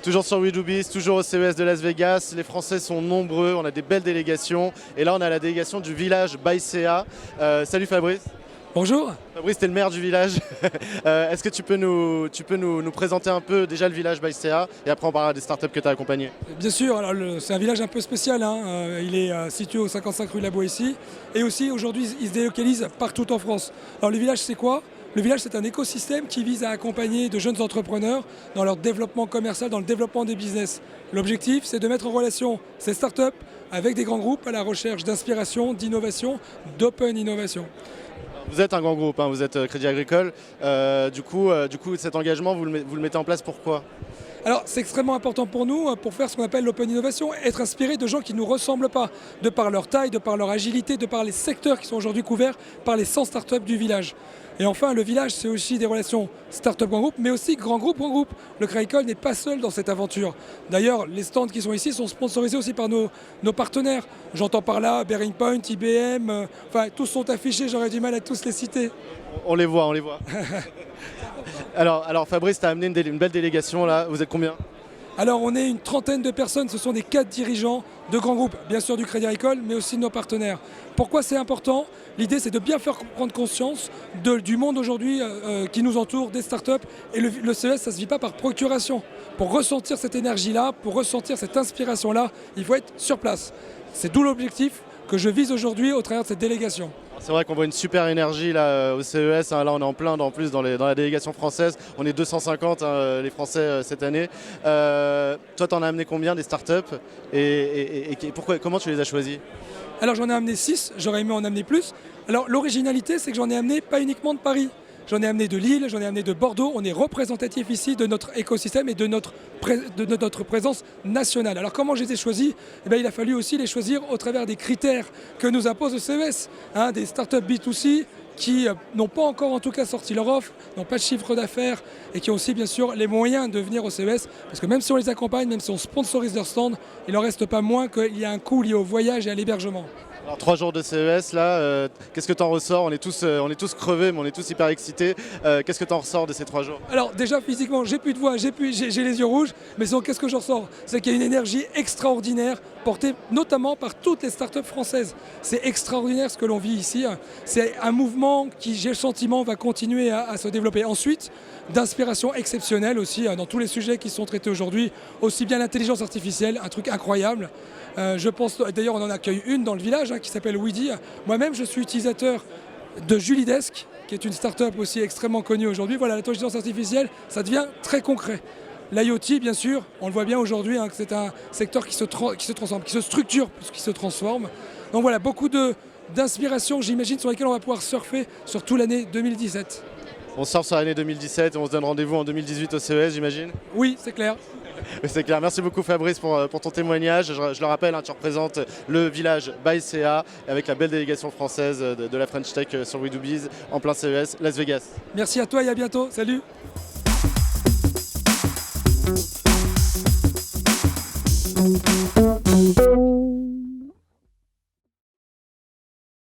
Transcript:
Toujours sur WeDoBiz, toujours au CES de Las Vegas. Les Français sont nombreux, on a des belles délégations. Et là, on a la délégation du village ByCA. Salut Fabrice. Bonjour. Fabrice, t'es le maire du village. Est-ce que tu peux nous présenter un peu déjà le village ByCA et après on parlera des startups que tu as accompagnées? Bien sûr, alors c'est un village un peu spécial, hein. Il est situé au 55 rue de la Boétie et aussi aujourd'hui il se délocalise partout en France. Alors le village c'est quoi? Le village c'est un écosystème qui vise à accompagner de jeunes entrepreneurs dans leur développement commercial, dans le développement des business. L'objectif c'est de mettre en relation ces startups avec des grands groupes à la recherche d'inspiration, d'innovation, d'open innovation. Vous êtes un grand groupe, hein, vous êtes Crédit Agricole. Du coup, cet engagement, vous le mettez en place pourquoi? Alors c'est extrêmement important pour nous pour faire ce qu'on appelle l'open innovation, être inspiré de gens qui ne nous ressemblent pas, de par leur taille, de par leur agilité, de par les secteurs qui sont aujourd'hui couverts par les 100 startups du village. Et enfin, le village, c'est aussi des relations start-up-grand groupe, mais aussi grand groupe. Le Crédit Agricole n'est pas seul dans cette aventure. D'ailleurs, les stands qui sont ici sont sponsorisés aussi par nos partenaires. J'entends par là Bearing Point, IBM, enfin tous sont affichés, j'aurais du mal à tous les citer. On les voit. Alors Fabrice, tu as amené une belle délégation là, vous êtes combien? Alors on est une trentaine de personnes, ce sont des 4 dirigeants de grands groupes, bien sûr du Crédit Agricole, mais aussi de nos partenaires. Pourquoi c'est important? L'idée c'est de bien faire prendre conscience du monde aujourd'hui qui nous entoure, des startups. Et le CES, ça ne se vit pas par procuration. Pour ressentir cette énergie-là, pour ressentir cette inspiration-là, il faut être sur place. C'est d'où l'objectif que je vise aujourd'hui au travers de cette délégation. C'est vrai qu'on voit une super énergie là, au CES, hein. Là on est en plein en plus dans la délégation française. On est 250 hein, les Français cette année. Toi t'en as amené combien des startups et comment tu les as choisis? Alors j'en ai amené 6, j'aurais aimé en amener plus. Alors l'originalité c'est que j'en ai amené pas uniquement de Paris. J'en ai amené de Lille, j'en ai amené de Bordeaux. On est représentatif ici de notre écosystème et de notre présence nationale. Alors comment je les ai choisis? Il a fallu aussi les choisir au travers des critères que nous impose le CES. Des startups B2C qui n'ont pas encore en tout cas sorti leur offre, n'ont pas de chiffre d'affaires et qui ont aussi bien sûr les moyens de venir au CES. Parce que même si on les accompagne, même si on sponsorise leur stand, il n'en reste pas moins qu'il y a un coût lié au voyage et à l'hébergement. Alors 3 jours de CES là, qu'est-ce que tu en ressors? On est tous crevés mais on est tous hyper excités. Qu'est-ce que tu en ressors de ces 3 jours? Alors déjà physiquement j'ai plus de voix, j'ai les yeux rouges, mais sinon qu'est-ce que j'en ressors? C'est qu'il y a une énergie extraordinaire portée notamment par toutes les startups françaises. C'est extraordinaire ce que l'on vit ici. C'est un mouvement qui, j'ai le sentiment, va continuer à se développer. Ensuite, d'inspiration exceptionnelle aussi dans tous les sujets qui sont traités aujourd'hui, aussi bien l'intelligence artificielle, un truc incroyable. Je pense, d'ailleurs on en accueille une dans le village qui s'appelle Weedy. Moi-même je suis utilisateur de Julidesk, qui est une start-up aussi extrêmement connue aujourd'hui. Voilà, l'intelligence artificielle, ça devient très concret. L'IoT, bien sûr, on le voit bien aujourd'hui, que c'est un secteur qui se transforme, qui se structure plus qu'il se transforme. Donc voilà, beaucoup d'inspiration, j'imagine, sur lesquelles on va pouvoir surfer sur toute l'année 2017. On sort sur l'année 2017 et on se donne rendez-vous en 2018 au CES, j'imagine? Oui, c'est clair. C'est clair. Merci beaucoup Fabrice pour ton témoignage. Je le rappelle, tu représentes le village ByCA avec la belle délégation française de la French Tech sur WeDoBiz en plein CES Las Vegas. Merci à toi et à bientôt. Salut.